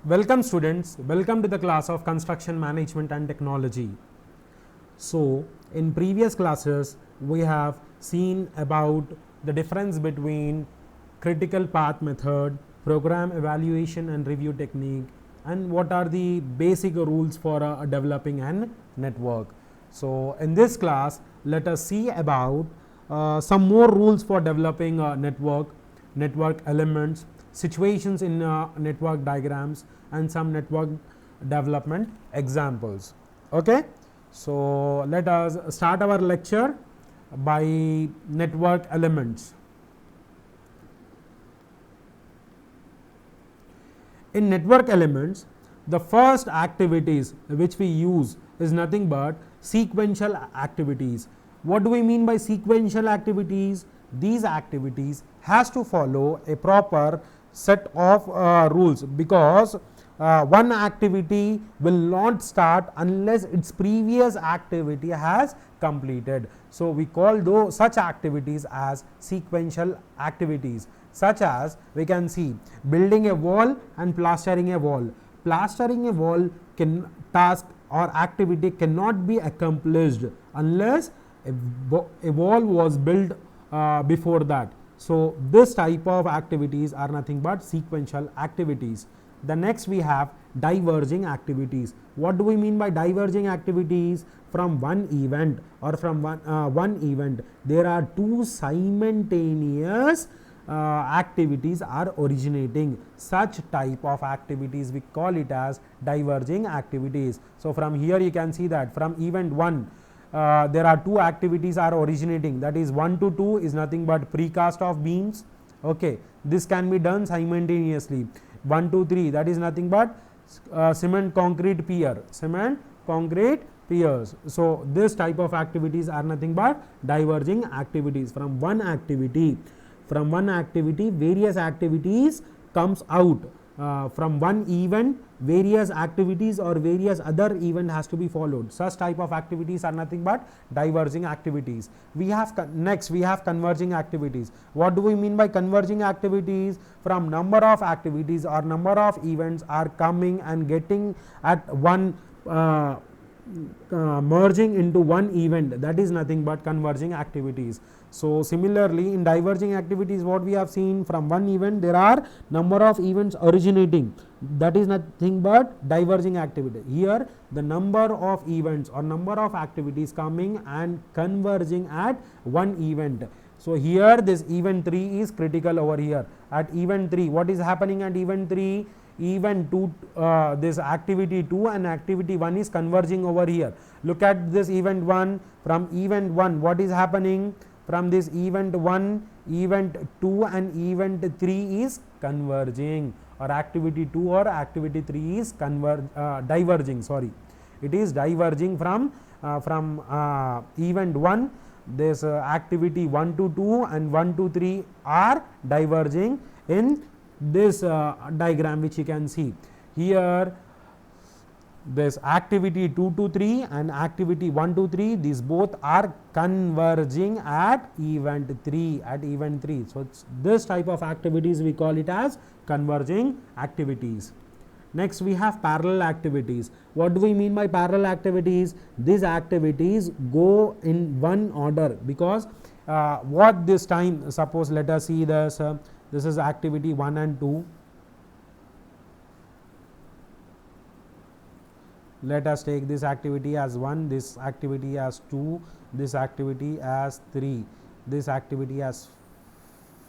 Welcome students, welcome to the class of construction management and technology. So in previous classes we have seen about the difference between critical path method, program evaluation and review technique, and what are the basic rules for developing a network. So in this class let us see about some more rules for developing a network elements, situations in network diagrams, and some network development examples. Okay, so let us start our lecture by network elements. In network elements, the first activities which we use is nothing but sequential activities. What do we mean by sequential activities? These activities has to follow a proper set of rules, because one activity will not start unless its previous activity has completed. So we call those such activities as sequential activities, such as we can see building a wall and plastering a wall. Plastering a wall task or activity cannot be accomplished unless a wall was built before that. So this type of activities are nothing but sequential activities. The next we have diverging activities. What do we mean by diverging activities? From one event or from one event there are two simultaneous activities are originating. Such type of activities we call it as diverging activities. So from here you can see that from event 1 there are two activities are originating, that is 1 to 2 is nothing but precast of beams. Okay, this can be done simultaneously. 1 to 3 that is nothing but cement concrete piers. So this type of activities are nothing but diverging activities. From one activity various activities comes out. From one event various activities or various other event has to be followed. Such type of activities are nothing but diverging activities. We have next we have converging activities. What do we mean by converging activities? From number of activities or number of events are coming and getting at one merging into one event, that is nothing but converging activities. So similarly in diverging activities what we have seen, from one event there are number of events originating, that is nothing but diverging activity. Here the number of events or number of activities coming and converging at one event. So here this event 3 is critical over here. At event 3 what is happening at event 3? Event 2 this activity 2 and activity 1 is converging over here. Look at this event 1. From event 1 what is happening? From this event 1, event 2 and event 3 is converging, or activity 2 or activity 3 is diverging. Sorry, it is diverging from event 1. This activity 1 to 2 and 1 to 3 are diverging in this diagram which you can see here. This activity 2 to 3 and activity 1 to 3, these both are converging at event 3. So this type of activities we call it as converging activities. Next we have parallel activities. What do we mean by parallel activities? These activities go in one order, because what this time, suppose let us see this, this is activity 1 and 2. Let us take this activity as 1, this activity as 2, this activity as 3, this activity as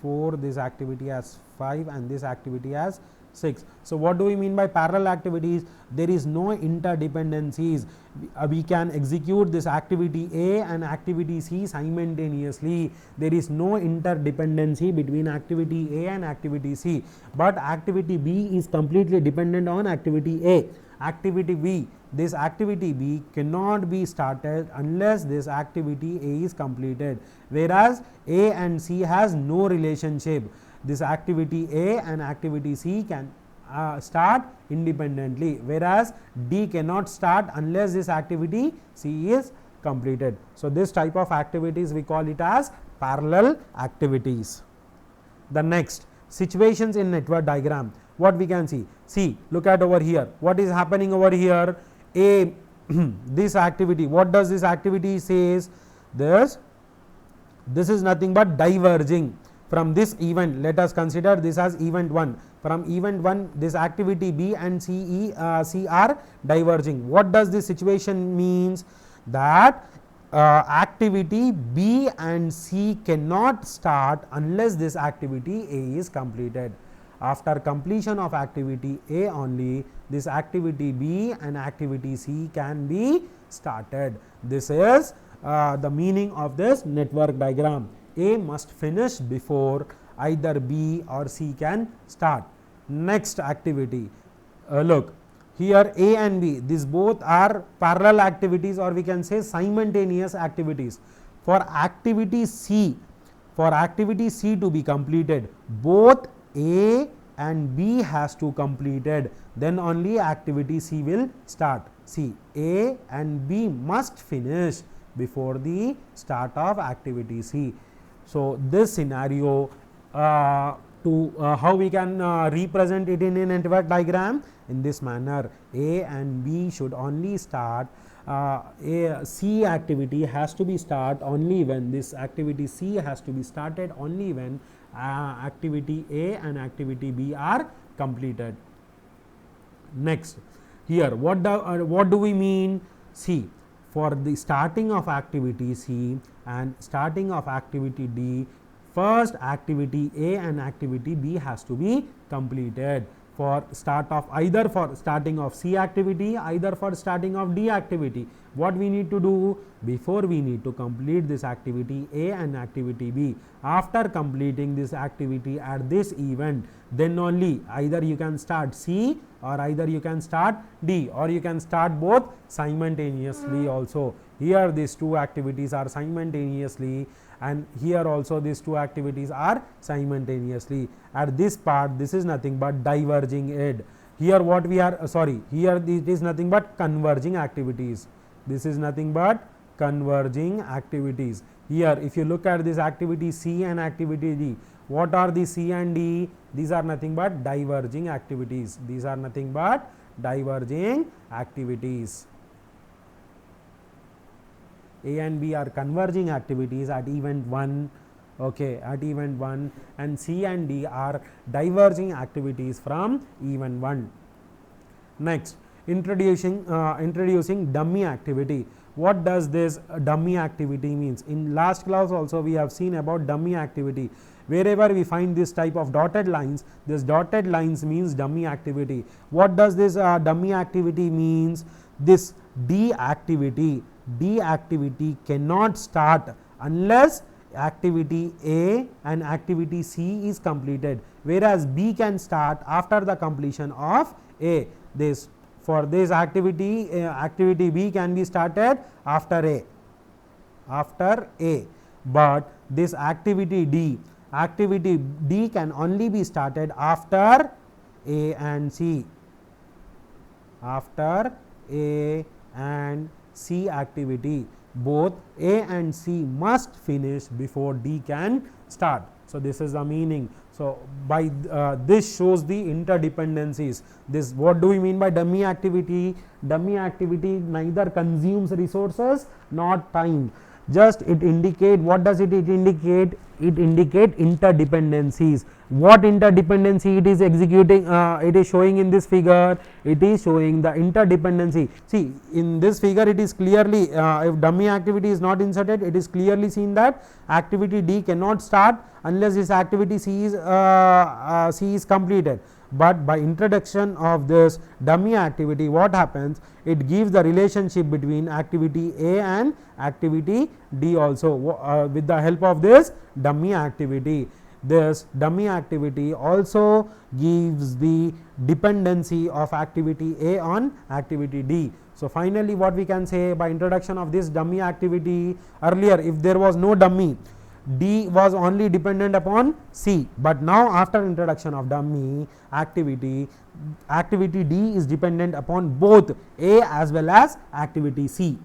4, this activity as 5 and this activity as 6. So what do we mean by parallel activities? There is no interdependencies. We can execute this activity A and activity C simultaneously. There is no interdependency between activity A and activity C, but activity B is completely dependent on activity A. Activity B, this activity B cannot be started unless this activity A is completed, whereas A and C has no relationship. This activity A and activity C can start independently, whereas D cannot start unless this activity C is completed. So this type of activities we call it as parallel activities. The next, situations in network diagram. what we can see? See, look at over here. What is happening over here? A this activity. What does this activity says? This is nothing but diverging from this event. Let us consider this as event 1. From event 1, this activity B and C are diverging. What does this situation means? That activity B and C cannot start unless this activity A is completed. After completion of activity A only, this activity B and activity C can be started. This is the meaning of this network diagram. A must finish before either B or C can start. Next activity, look here, A and B, these both are parallel activities, or we can say simultaneous activities. For activity C to be completed, both A and B has to completed, then only activity C will start. See, A and B must finish before the start of activity C. So, this scenario how we can represent it in a network diagram in this manner. A and B should only start, C activity has to be start only when this activity C has to be started only when activity A and activity B are completed. Next, here what do we mean? See, for the starting of activity C and starting of activity D, first activity A and activity B has to be completed for start of either for starting of C activity, either for starting of D activity. What we need to do? Before we need to complete this activity A and activity B. After completing this activity at this event, then only either you can start C or either you can start D, or you can start both simultaneously also. Here these two activities are simultaneously, and here also these two activities are simultaneously. At this part, this is nothing but diverging it. Here what we are here it is nothing but converging activities. This is nothing but converging activities. Here if you look at this activity C and activity D, what are the C and D? These are nothing but diverging activities. These are nothing but diverging activities. A and B are converging activities at event 1, okay, at event 1, and C and D are diverging activities from event 1. Next, introducing dummy activity. What does this dummy activity means? In last class also we have seen about dummy activity. Wherever we find this type of dotted lines, this dotted lines means dummy activity. What does this dummy activity means? This D activity cannot start unless activity A and activity C is completed, whereas B can start after the completion of A. This for this activity, activity B can be started after A, but this activity D can only be started after A and C, after A and C activity. Both A and C must finish before D can start. So, this is the meaning. So, by this shows the interdependencies. This what do we mean by dummy activity? Dummy activity neither consumes resources nor time. Just it indicate, what does it indicate? It indicate interdependencies. What interdependency it is executing? It is showing in this figure. It is showing the interdependency. See, in this figure it is clearly, if dummy activity is not inserted, it is clearly seen that activity D cannot start unless this activity C is completed. But by introduction of this dummy activity, what happens? It gives the relationship between activity A and activity D also with the help of this dummy activity. This dummy activity also gives the dependency of activity A on activity D. So, finally, what we can say by introduction of this dummy activity, earlier if there was no dummy, D was only dependent upon C, but now after introduction of dummy activity, activity D is dependent upon both A as well as activity C.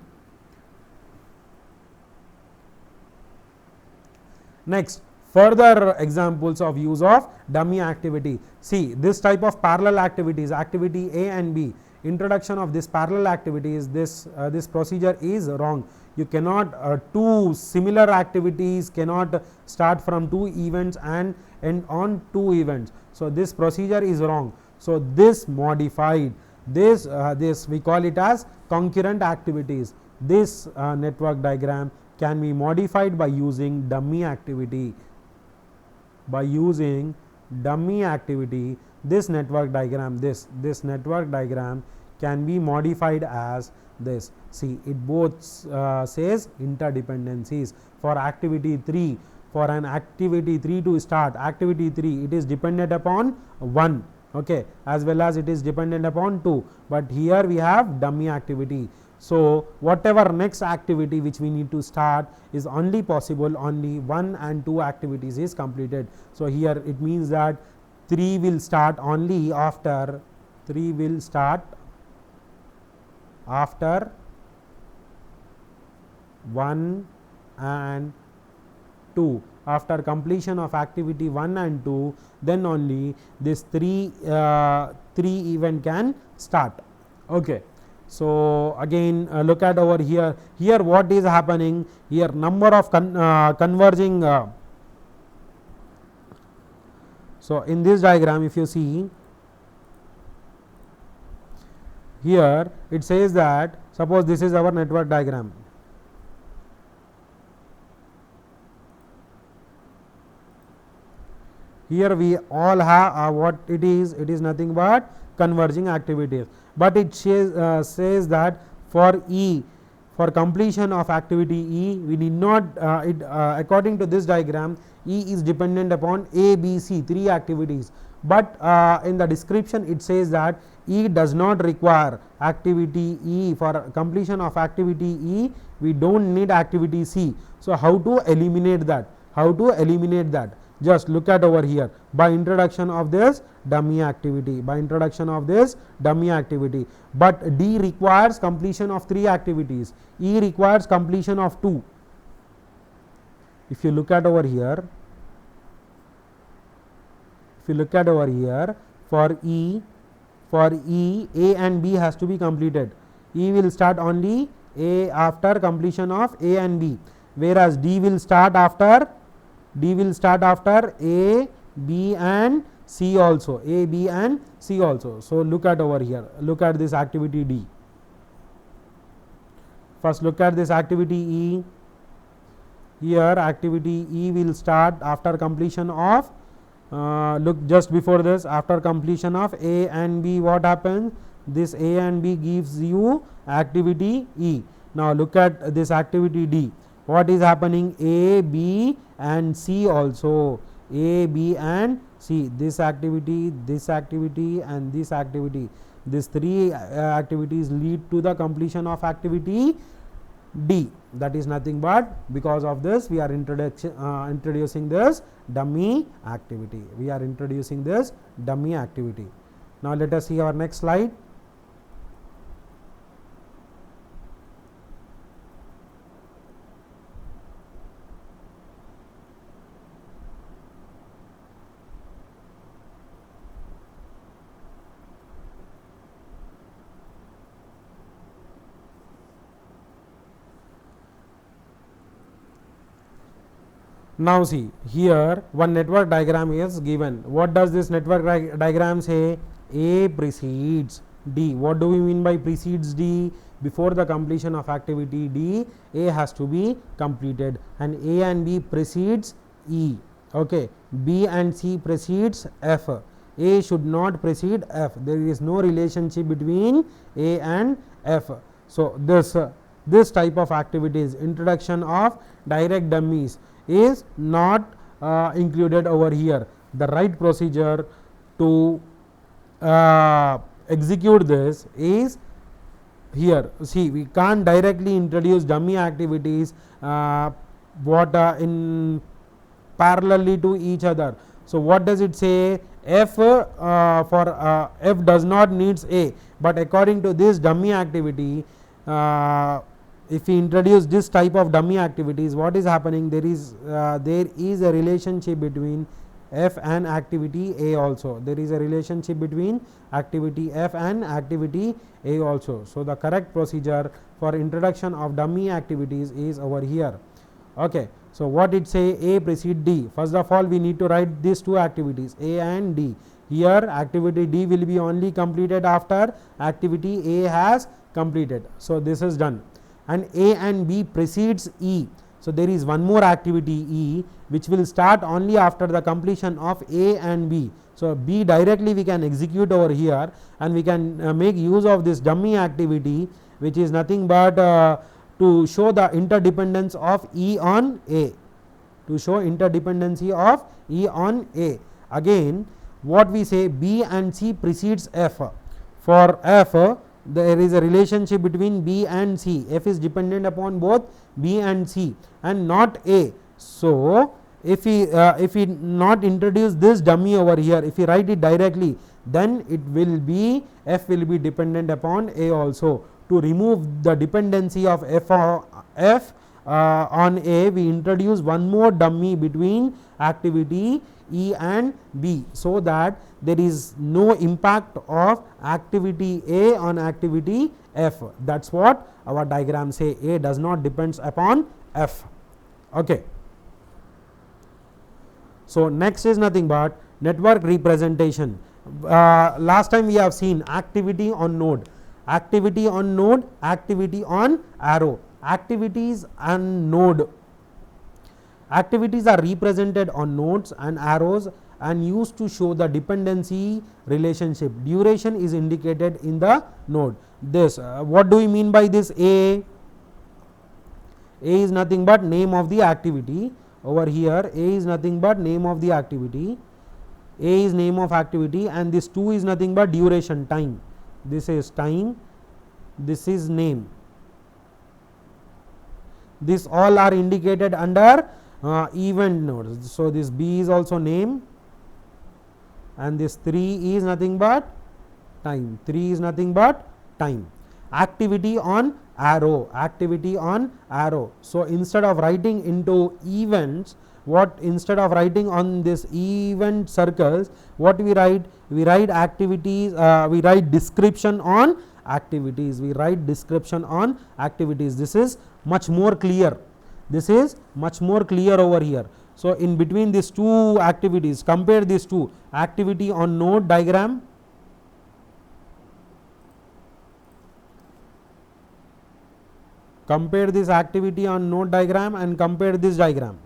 Next, Further examples of use of dummy activity. See, this type of parallel activities, activity A and B, introduction of this parallel activities, this procedure is wrong. You cannot two similar activities cannot start from two events and end on two events. So, this procedure is wrong. So, this modified this we call it as concurrent activities. This network diagram can be modified by using dummy activity. By using dummy activity, this network diagram, this network diagram can be modified as this. See, it both says interdependencies. For activity 3, for an activity 3 to start, activity 3, it is dependent upon 1, okay, as well as it is dependent upon 2, but here we have dummy activity. So, whatever next activity which we need to start is only possible only 1 and 2 activities is completed. So, here it means that 3 will start only after 1 and 2. After completion of activity 1 and 2, then only this 3 event can start. Okay. So, again look at over here. Here what is happening? Here number of converging. So, in this diagram, if you see here, it says that suppose this is our network diagram. Here we all have what it is nothing but converging activities, but it says that for E, for completion of activity E, we need not according to this diagram, E is dependent upon A, B, C, 3 activities, but in the description it says that E does not require activity E. For completion of activity E, we do not need activity C. So, how to eliminate that? Just look at over here, by introduction of this dummy activity, but D requires completion of 3 activities, E requires completion of 2. If you look at over here, for E, A and B has to be completed. E will start only A after completion of A and B, whereas D will start after A, B and C also, So, look at over here, look at this activity D. First look at this activity E. Here activity E will start after completion of look just before this, after completion of A and B, what happens? This A and B gives you activity E. Now, look at this activity D. What is happening? A, B and C also, A, B and C, this activity and this activity, these 3 activities lead to the completion of activity D. That is nothing but because of this we are introducing this dummy activity. Now, let us see our next slide. Now, see here one network diagram is given. What does this network diagram say? A precedes D. What do we mean by precedes D? Before the completion of activity D, A has to be completed, and A and B precedes E. Okay. B and C precedes F. A should not precede F. There is no relationship between A and F. So, this type of activities, introduction of direct dummies, is not included over here. The right procedure to execute this is here. See, we can't directly introduce dummy activities in parallelly to each other. So, what does it say? F F does not needs A, but according to this dummy activity, if we introduce this type of dummy activities, what is happening? There is a relationship between F and activity A also. There is a relationship between activity F and activity A also. So, the correct procedure for introduction of dummy activities is over here. Okay. So, what it say? A precede D. First of all, we need to write these two activities A and D. Here activity D will be only completed after activity A has completed. So, this is done, and A and B precedes E. So, there is one more activity E which will start only after the completion of A and B. So, B directly we can execute over here, and we can make use of this dummy activity, which is nothing but to show the interdependence of E on A, to show interdependency of E on A. Again, what we say, B and C precedes F. For F, there is a relationship between B and C. F is dependent upon both B and C and not A. So, if we not introduce this dummy over here, if we write it directly, then it will be F will be dependent upon A also. To remove the dependency of F on A, we introduce one more dummy between activity E and B, so that there is no impact of activity A on activity F. That is what our diagram say. A does not depends upon F. Okay. So, next is nothing but network representation. Last time we have seen activity on node, activity on node, activity on arrow. Activities and node, activities are represented on nodes and arrows and used to show the dependency relationship. Duration is indicated in the node. This what do we mean by this? A is nothing but name of the activity. Over here A is nothing but name of the activity, A is name of activity, and this 2 is nothing but duration, time. This is time, this is name. This all are indicated under event nodes. So, this B is also name, and this 3 is nothing but time, 3 is nothing but time. Activity on arrow, activity on arrow. So, instead of writing into events, what instead of writing on this event circles, what we write? We write activities, we write description on activities, we write description on activities. This is much more clear, this is much more clear over here. So, in between these two activities, compare these two, activity on node diagram, compare this activity on node diagram and compare this diagram.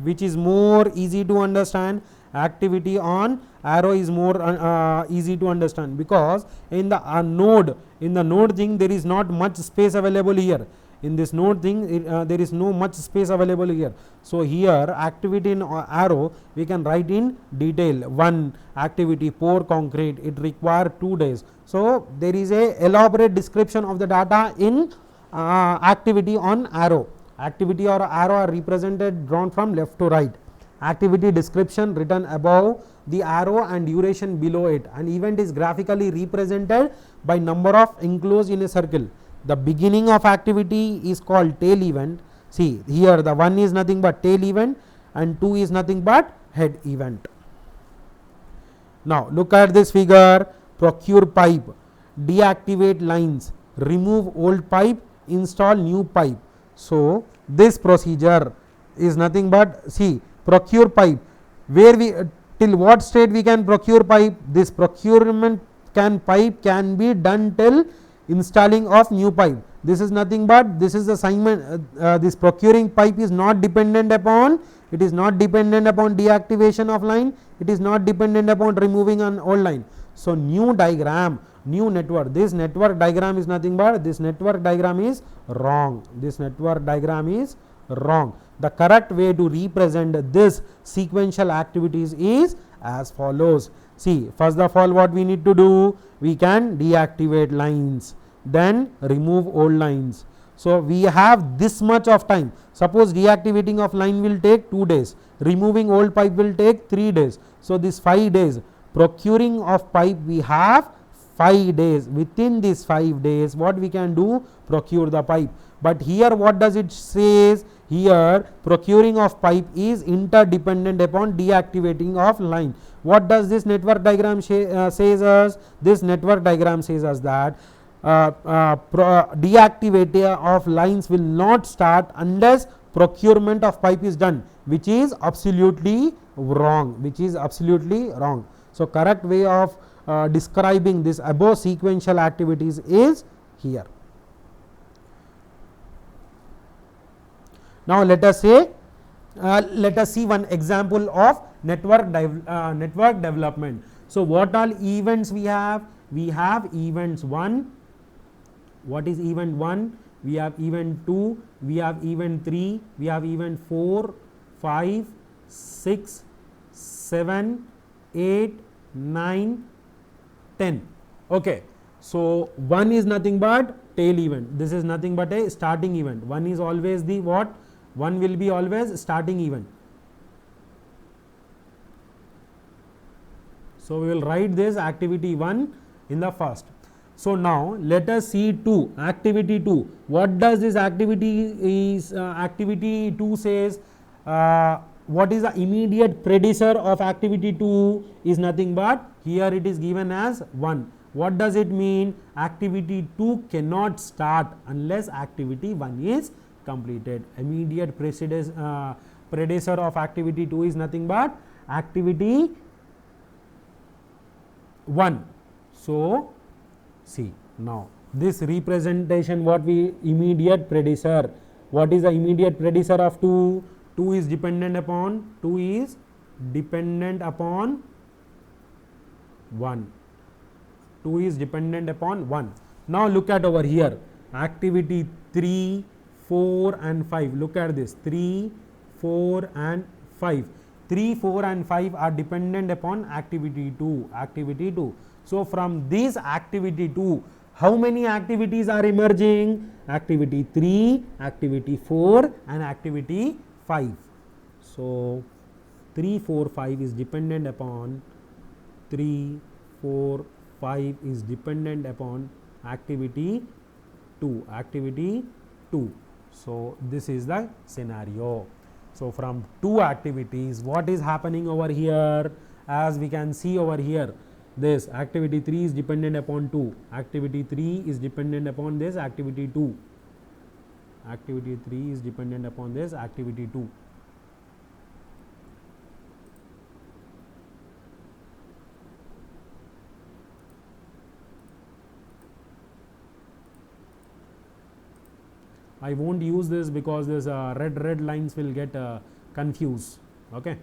Which is more easy to understand? Activity on arrow is more easy to understand, because in the node, in the node thing there is not much space available here. In this node thing there is no much space available here. So, here activity in arrow we can write in detail. One activity pour concrete, it require 2 days. So, there is a elaborate description of the data in activity on arrow. Activity or arrow are represented drawn from left to right. Activity description written above the arrow and duration below it. An event is graphically represented by number of enclosed in a circle. The beginning of activity is called tail event. See here, the 1 is nothing but tail event and 2 is nothing but head event. Now, look at this figure: procure pipe, deactivate lines, remove old pipe, install new pipe. So, this procedure is nothing but, see, procure pipe, where we till what state we can procure pipe? This procurement pipe can be done till installing of new pipe. This is nothing but, this is assignment, this procuring pipe is not dependent upon, it is not dependent upon deactivation of line, it is not dependent upon removing an old line. So, new diagram, new network, this network diagram is nothing but, this network diagram is wrong, this network diagram is wrong. The correct way to represent this sequential activities is as follows. See, first of all what we need to do? We can deactivate lines, then remove old lines. So, we have this much of time. Suppose deactivating of line will take 2 days, removing old pipe will take 3 days. So, this 5 days, procuring of pipe we have 5 days. Within these 5 days, what we can do? Procure the pipe. But here what does it says? Here procuring of pipe is interdependent upon deactivating of line. What does this network diagram says us? This network diagram says us that deactivator of lines will not start unless procurement of pipe is done, which is absolutely wrong, which is absolutely wrong. So, correct way of describing this above sequential activities is here. Now, let us say let us see one example of network development. So, what all events we have? We have events 1. What is event 1? We have event 2, we have event 3, we have event 4, 5, 6, 7, 8, 9, 10. Okay. So, 1 is nothing but tail event. This is nothing but a starting event. 1 is always the what? 1 will be always starting event. So, we will write this activity 1 in the first. So, now let us see 2, activity 2. What does this activity is? Activity 2 says what is the immediate predecessor of activity 2 is nothing but here it is given as 1. What does it mean? Activity 2 cannot start unless activity 1 is completed. Immediate predecessor of activity 2 is nothing but activity 1. So, see now this representation what we immediate predecessor. What is the immediate predecessor of 2? 2 is dependent upon 1. Two is dependent upon 1. Now look at over here activity 3, 4 and 5. Look at this 3, 4 and 5. 3, 4 and 5 are dependent upon activity 2. So, from this activity 2, how many activities are emerging? Activity 3, activity 4 and activity 5. So, 3, 4, 5 is dependent upon 3, 4, 5 is dependent upon activity 2. So, this is the scenario. So, from 2 activities what is happening over here? As we can see over here, this activity 3 is dependent upon 2, activity 3 is dependent upon this activity 2, activity 3 is dependent upon this activity 2. I won't use this because this red lines will get confused. Okay.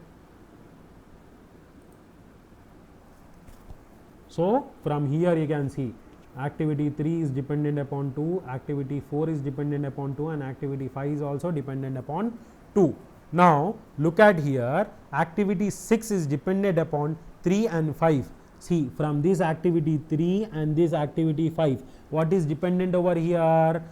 So, from here you can see activity 3 is dependent upon 2, activity 4 is dependent upon 2 and activity 5 is also dependent upon 2. Now, look at here activity 6 is dependent upon 3 and 5. See from this activity 3 and this activity 5, what is dependent over here?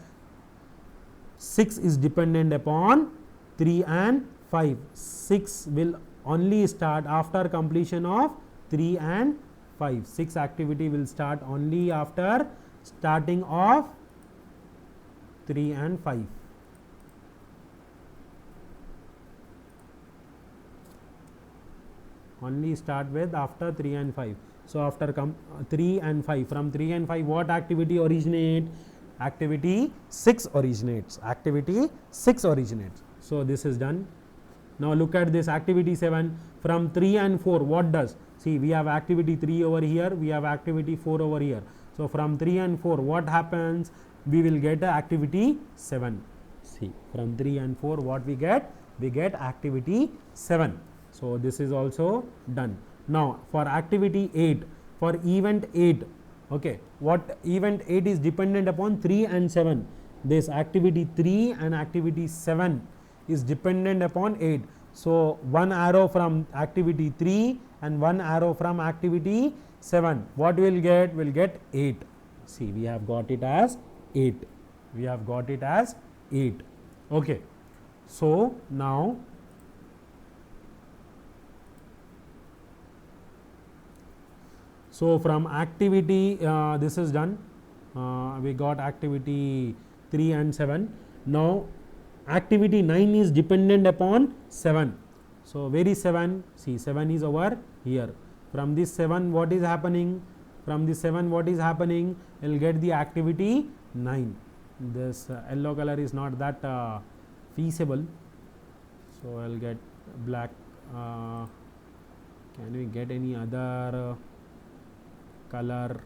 6 is dependent upon 3 and 5. 6 will only start after completion of 3 and 5. 6 activity will start only after starting of 3 and 5. Only start with after 3 and 5. So, after 3 and 5, from 3 and 5 what activity originate? Activity 6 originates. Activity 6 originates. So, this is done. Now, look at this activity 7 from 3 and 4 what does? See, we have activity 3 over here, we have activity 4 over here. So, from 3 and 4 what happens? We will get activity 7. See, from 3 and 4 what we get? We get activity 7. So, this is also done. Now, for activity 8, for event 8, okay, what event 8 is dependent upon 3 and 7. This activity 3 and activity 7 is dependent upon 8. So, one arrow from activity 3 and one arrow from activity 7. What we will get? We will get 8. See, we have got it as 8. We have got it as 8. Okay. So, now So from activity this is done, we got activity 3 and 7. Now activity 9 is dependent upon 7. So where is 7? See, 7 is over here. From this 7 what is happening? From this 7 what is happening? I will get the activity 9. This yellow color is not that feasible, so I will get black. Can we get any other color?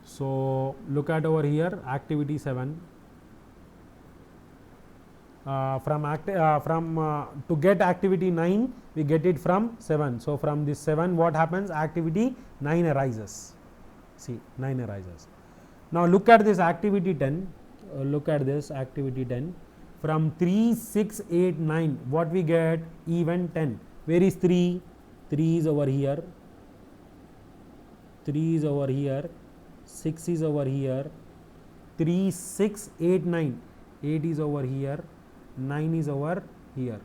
So look at over here, activity 7. To get activity 9, we get it from 7. So from this 7 what happens? Activity 9 arises. See, 9 arises. Now look at this activity 10. Look at this activity 10. From 3, 6, 8, 9 what we get? Event 10. Where is 3? 3 is over here, 3 is over here, 6 is over here, 3, 6, 8, 9, 8 is over here, 9 is over here.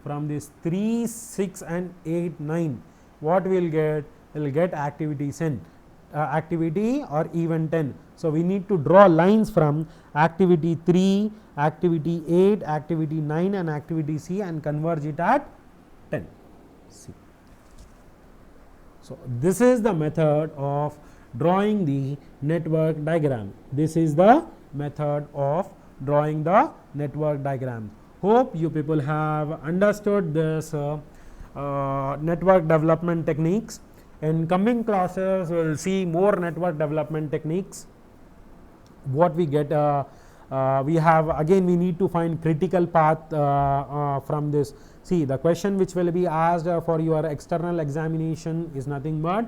From this 3, 6 and 8, 9 what we will get? We will get activity 10, activity or event 10. So we need to draw lines from activity 3, activity 8, activity 9 and activity C and converge it at 10. See. So this is the method of drawing the network diagram. This is the method of drawing the network diagram. Hope you people have understood this network development techniques. In coming classes we will see more network development techniques. What we get, we have again we need to find critical path from this. See, the question which will be asked for your external examination is nothing but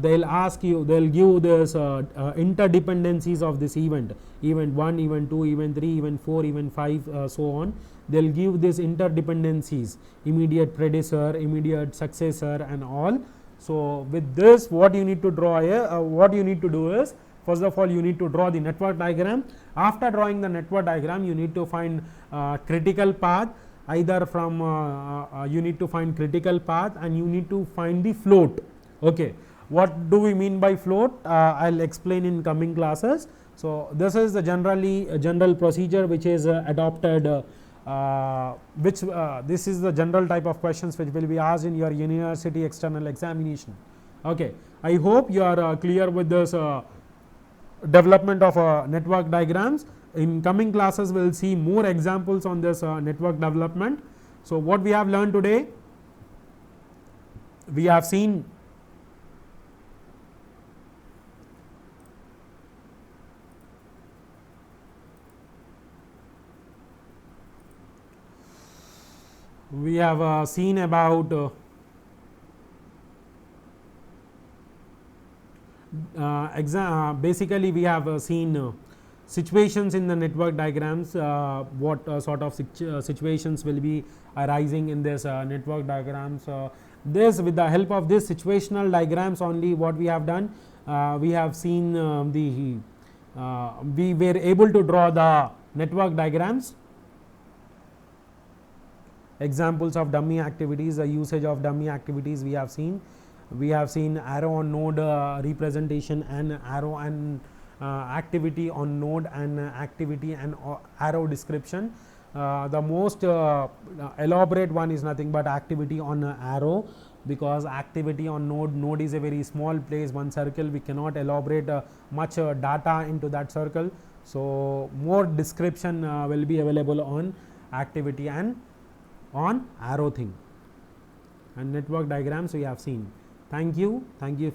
they will ask you, they will give this interdependencies of this event, event 1, event 2, event 3, event 4, event 5, so on. They will give this interdependencies, immediate predecessor, immediate successor and all. So with this what you need to draw what you need to do is, first of all you need to draw the network diagram. After drawing the network diagram you need to find critical path, either from you need to find critical path and you need to find the float. Okay, what do we mean by float? I will explain in coming classes. So this is the general procedure which is adopted, this is the general type of questions which will be asked in your university external examination. Okay, I hope you are clear with this development of network diagrams. In coming classes we will see more examples on this network development. So what we have learned today, we have seen about basically we have seen situations in the network diagrams, what sort of situations will be arising in this network diagrams. This, with the help of this situational diagrams only, what we have done, we have seen we were able to draw the network diagrams. Examples of dummy activities, the usage of dummy activities we have seen. We have seen arrow on node representation and arrow and activity on node and activity and arrow description. The most elaborate one is nothing but activity on arrow, because activity on node is a very small place, one circle, we cannot elaborate much data into that circle. So more description will be available on activity and on arrow thing. And network diagrams we have seen. Thank you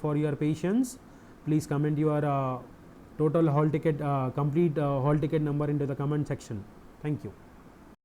for your patience. Please comment your total hall ticket complete hall ticket number into the comment section. Thank you.